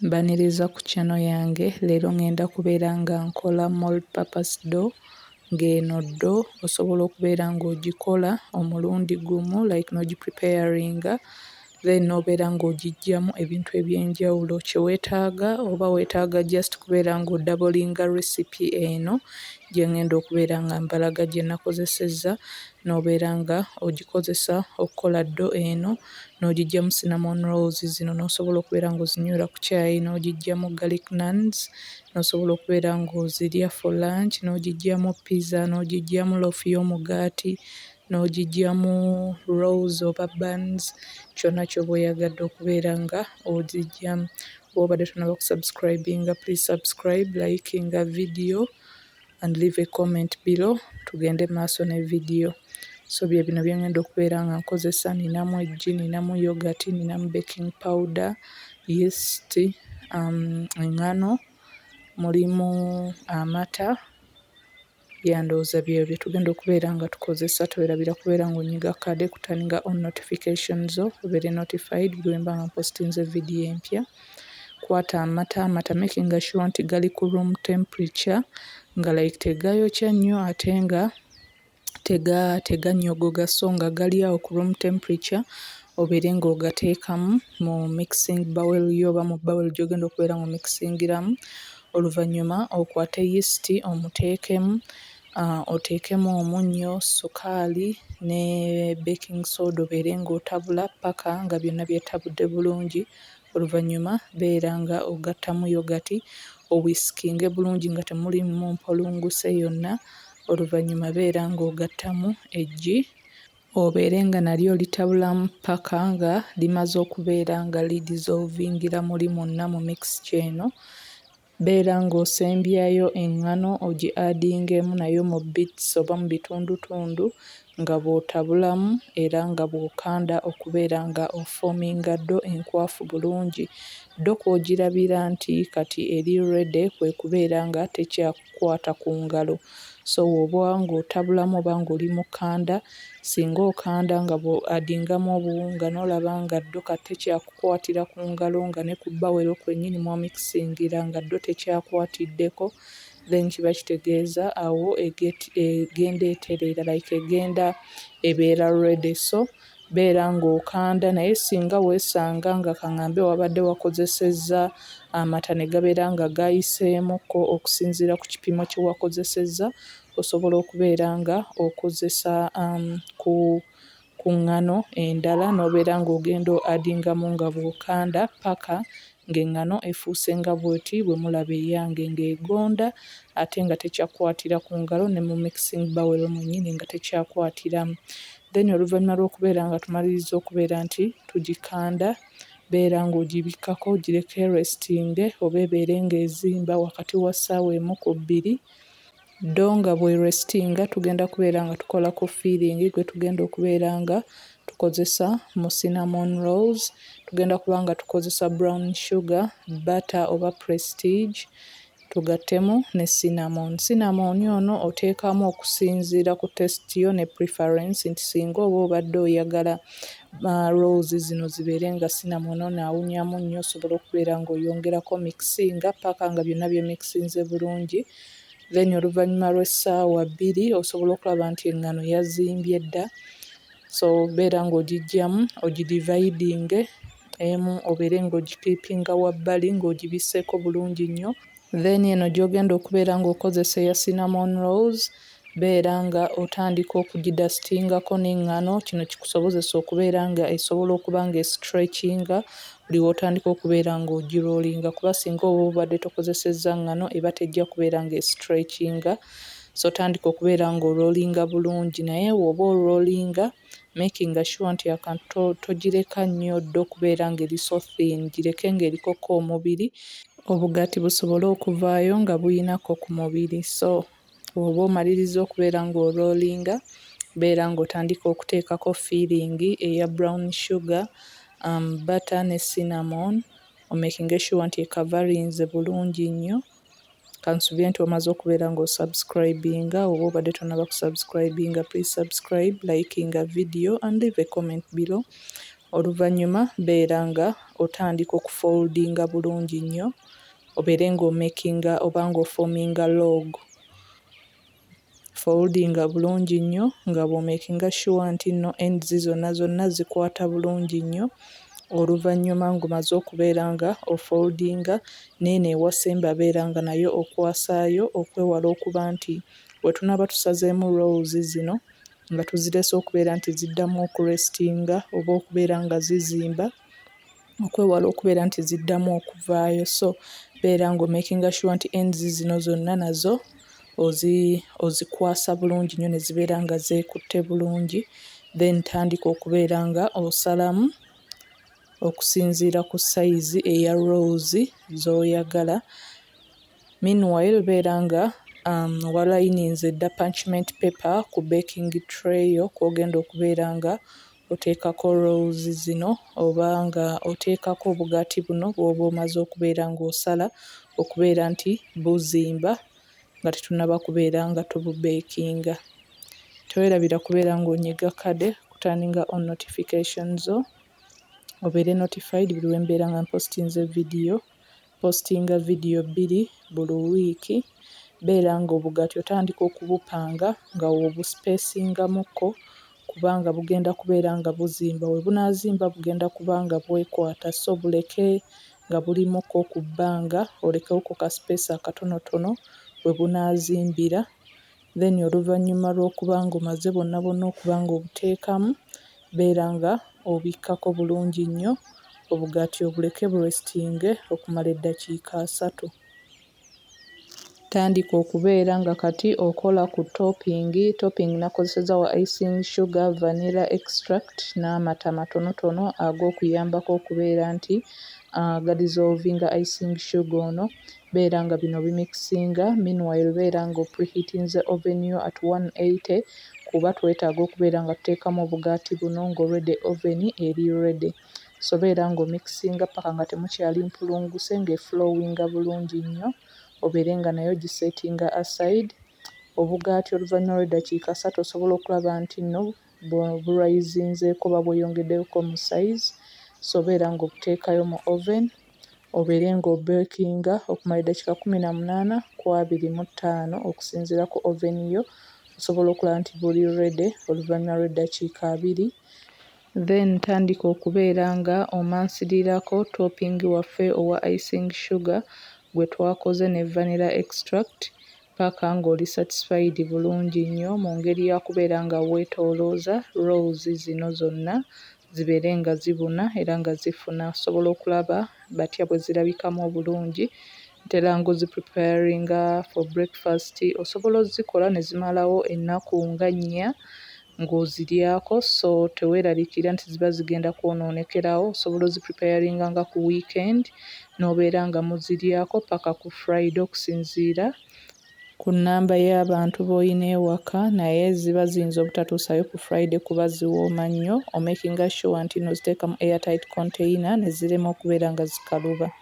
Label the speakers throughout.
Speaker 1: Mbaniriza ku channel yange. Leero ngenda kubeera nga nkola multi-purpose dough, ng'eno dough osobola okubeera ng'ogikola omulundi gumu like n'ogipreparinga then n'obeera ng'ogiggyamu ebintu eby'enjawulo kye weetaaga, oba weetaaga just kubeera ng'odabolinga recipe eno gye ngenda okubeera nga mbalaga gye nakozesezza, n'obeera nga ogikozesa okukola dough eno, n'ogiggyamu cinnamon rolls zino n'osobola okubeera ng'ozinywera ku caayi, n'ogiggyamu garlicnaans n'osobola okubeera ng'ozirya for lunch, n'ogiggyamu pizza, n'ogiggyamu loaf y'omugaati, n'ogiggyamu rolls oba buns, kyonna ky'oba oyagadde okubeera nga ogiggyamu. Bw'obadde tonnaba kusubscribinga, please subscribe, likinga video and leave a comment below tugende maaso ne video. So bye bino bye ngenda okubeera nga nkozesa. Ninamu eggi, ninamu yogurt, ninamu baking powder, yeast, eŋŋano, mulimu amata, byandowooza bye tugenda okubeera nga tukozesa. Twerabira kubeera ng'onyiga kade ku turninga on notifications zo obeere notified buli lwe mba nga mpostinze video empya. Kwata amata making sure nti gali ku room temperature nga like tegayokya nnyo ate nga tegannyogoga, so nga gali awo ku room temperature obeere ng'ogateekamu mu mixing bowl yo oba mu bowl gy'ogenda okubeera ng'omixingiramu. Oluvannyuma okwate yeast omuteekemu, oteekemu omunnyo, sukaali ne baking soda obeere ng'otabula paka nga byonna byetabudde bulungi. Oluvannyuma beera nga ogattamu yogati, owisikinge bulungi nga temuliimu mpolunguse yonna. Oluvannyuma beera ng'ogattamu eggi, obeere nga nalyo olitabulamu paka nga limaze okubeera nga lidissolvingira muli mwonna mu mixture eno. Beera ng'osembyayo eŋŋano ogi-addingemu nayo mu bits oba mu bitundutundu nga bw'otabulamu era nga bw'okanda okubeera nga ofoominga dough enkwafu bulungi. Dough kw'ogirabira nti kati eri ready kwe kubeera nga tekyakukwata ku ngalo. So bw'oba ng'otabulamu oba ng'oli mu kkanda, singa okanda nga bw'oaddingamu obuwunga n'olaba nga dough kati tekyakukwatira ku ngalo nga ne ku bowl kwennyini mw'omikisingira nga dough tekyakwatiddeko, then kiba kitegeeza awo egenda etereera like egenda ebeera ready. So beera ng'okanda, naye singa weesanga nga kaŋŋambe wabadde wakozesezza amata ne gabeera nga gayiseemukko okusinziira ku kipimo kye wakozesezza, osobola okubeera nga okozesa ku ŋŋano endala n'obeera ng'ogenda o-addingamu nga bw'okanda paka ng'eŋŋano efuuse nga bw'oti bwe mulaba eyange ng'egonda ate nga tekyakwatira ku ngalo ne mu mixing bowl mwennyini nga tekyakwatiramu. Then oluvannyuma lw'okubeera nga tumaliriza okubeera nti tugikanda, beera ng'ogibikkako ogireka erestinge oba ebeere ng'ezimba wakati wa ssaawa emu ku bbiri. Dough nga bw'erestinga tugenda kubeera nga tukolako filling gwe tugenda okubeera nga tukozesa mu cinnamon rolls. Tugenda kuba nga tukozesa brown sugar, butter oba prestige, tugattemu ne cinnamon. Cinnamon ono oteekamu okusinziira ku taste yo ne preference nti singa oba obadde oyagala rolls zino zibeere nga cinnamon ono awunyamu nnyo, osobola okubeera ng'oyongerako mikisinga paka nga byonna byemixinze bulungi. Then oluvannyuma lw'essaawa 2 osobola okulaba nti eŋŋano yazimbye dda, so beera ng'ogiggyamu ogidividinge, emu obeere ng'ogikiipinga wabbali ng'ogibisseeko bulungi nnyo. Then eno gy'ogenda okubeera ng'okozesa eya cinnamon rolls, beera nga otandika okugidasitingako n'eŋŋano. Kino kikusobozesa okubeera nga esobola okuba ng'estretchinga buli w'otandika okubeera ng'ogiroolinga, kuba singa oba obadde tokozesezza ŋŋano eba tejja kubeera ng'estretchinga. So tandika okubeera ng'oroolinga bulungi, naye bw'oba oroolinga making sure nti akantu togireka nnyo dough okubeera ng'eri so thin, gireke ng'erikoko omubiri, obugaati busobole okuvaayo nga buyinako ku mubiri. So bw'oba omaliriza okubeera ng'oroolinga, beera ng'otandika okuteekako filling eya brown sugar, butter ne cinnamon, omakinge sure nti ekavarinze bulungi nnyo. Kansubire nti omaze okubeera ng'osubscribinga, oba obadde tonnaba kusubscribinga, please subscribe, likinga video and leave a comment below. Oluvannyuma beera nga otandika okufoldinga bulungi nnyo, obeere ng'omakinga oba ng'ofoominga log. Foldinga bulungi nnyo nga bw'omakinga sure nti nno ends zonna zikwata bulungi nnyo. Oluvannyuma ng'omaze okubeera nga ofoldinga, n'eno ewasemba beera nga nayo okwasaayo okwewala okuba nti bwe tunaaba tusazeemu rolls zino nga tuzirese okubeera nti ziddamu okurestinga oba okubeera nga zizimba, okwewala okubeera nti ziddamu okuvaayo. So beera ng'omakinga sure nti ends zino zonna nazo ozikwasa bulungi nnyo ne zibeera nga zeekutte bulungi. Then tandika okubeera nga osalamu okusinziira ku sayizi eya rolls z'oyagala. Meanwhile beera nga walayininze dda parchment paper ku baking tray yo kw'ogenda okubeera nga oteekako rolls zino oba nga oteekako obugaati buno bw'oba omaze okubeera ng'osala okubeera nti buzimba nga tetunnaba kubeera nga tububeekinga. Teweerabira kubeera ng'onyiga kade ku turning on notifications zo, obeere notified buli lwe mbeera nga mpostinze vidiyo. Postinga vidiyo 2 buli wiiki. Beera ng'obugaati otandika okubupanga nga w'obuspacingamukko kubanga bugenda kubeera nga buzimba. We bunaazimba bugenda kuba nga bwekwata, so buleke nga bulimukko ku bbanga, olekewoko ka space akatonotono we bunaazimbira. Then oluvannyuma lw'okuba ng'omaze bwonna okuba ng'obuteekamu, beera nga obikkako bulungi nnyo, obugaati obuleke burestinge okumala eddakiika 3. Tandika okubeera nga kati okola ku topping. Topping nakozesezza wa icing sugar, vanilla extract n'amata matonotono ag'okuyambako okubeera nti gadissolvinga icing sugar ono. Beera nga bino bimikisinga. Meanwhile beera ng'opreheatinze oven yo at 180 kuba twetaaga okubeera nga tuteekamu obugaati buno ng'already oven eri ready. So beera ng'omikisinga paka nga temukyali mpulunguse ng'eflowinga bulungi nnyo. Obeere nga nayo gisetinga aside. Obugaati oluvannyuma lw'eddakiika 3 osobola okulaba nti nno burisinzeeko oba bweyongeddeko mu size. So beera ng'obuteekayo mu oven, obeere ng'obeekinga okumala eddakiika 18 ku 25 okusinziira ku oven yo. Osobola okulaba nti buli ready oluvannyuma lw'eddakiika 2. Then tandika okubeera nga omansirirako topping waffe owa icing sugar gwe twakoze ne vanilla extract paka ng'oli satisfied bulungi nnyo mu ngeri ya kubeera nga weetoolooza rolls zino zonna zibeere nga zibuna era nga zifuna. Osobola okulaba batya bwe zirabikamu obulungi. Ntera ng'ozipreparinga for breakfast. Osobola ozzikola ne zimalawo ennaku nga 4 ng'oziryako, so teweeraliikirira nti ziba zigenda kwonoonekerawo. Osobola ozipreparinga nga ku weekend n'obeera nga muziryako paka ku Friday okusinziira ku nnamba y'abantu b'oyina ewaka, naye ziba ziyinza obutatuusayo ku Friday kuba ziwooma nnyo. Omakinga sure nti n'oziteeka mu airtight container ne zirema okubeera nga zikaluba.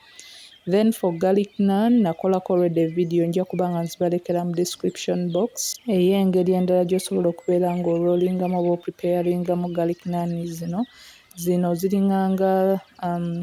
Speaker 1: Then for Garlicnaan nakolako already video, nja kuba nga nzibalekera mu description box ey'engeri endala gy'osobola okubeera ng'orollingamu oba opreparingamu Garlicnaan zino. Zino ziringanga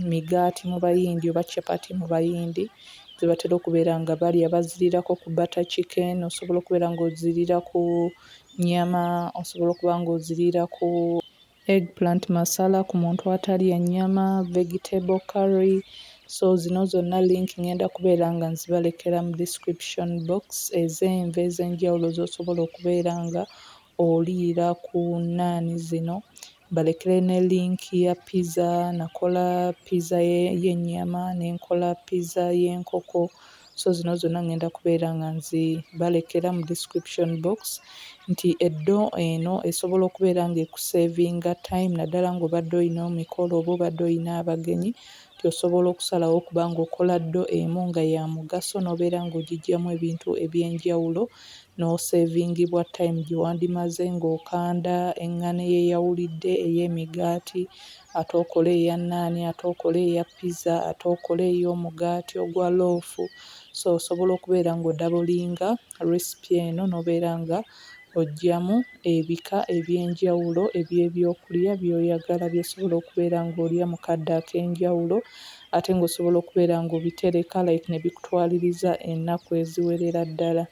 Speaker 1: migaati mu Bayindi oba chapati mu Bayindi ze batera okubeera nga balya. Baziriirako ku butter chicken, osobola okubeera ng'oziriira ku nnyama, osobola okuba ng'oziriira ku eggplant masala ku muntu atalya nnyama, vegetable curry. So zino zonna link ngenda kubeera nga nzibalekera mu description box ez'enva ez'enjawulo z'osobola okubeera nga oliira ku nnaani zino. Balekere ne link ya pizza. Nakola pizza y'ennyama n'enkola pizza y'enkoko. So zino zonna ngenda kubeera nga nzibalekera mu description box nti eddo eno esobola okubeera ng'ekusevinga time naddala ng'obadde oyina omukolo oba obadde oyina abagenyi. Osobola okusalawo okuba ng'okola ddo emu nga ya mugaso n'obeera ng'ogiggyamu ebintu eby'enjawulo n'osevingibwa time gye wandimaze ng'okanda eŋŋaano eyeeyawulidde ey'emigaati, ate okole eya nnaani, ate okole eya pizza, ate okole ey'omugaati ogwa loofu. So osobola okubeera ng'odabulinga recipe eno n'obeera nga oggyamu ebika eby'enjawulo eby'ebyokulya by'oyagala by'osobola okubeera ng'olya mu kadde ak'enjawulo ate ng'osobola okubeera ng'obitereka like ne bikutwaliriza ennaku eziwerera ddala.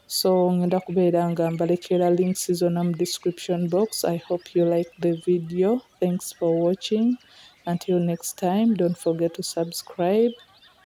Speaker 1: So ngenda kubeera nga mbalekera links zonna mu description box. I hope you like the video. Thanks for watching. Until next time, don't forget to subscribe.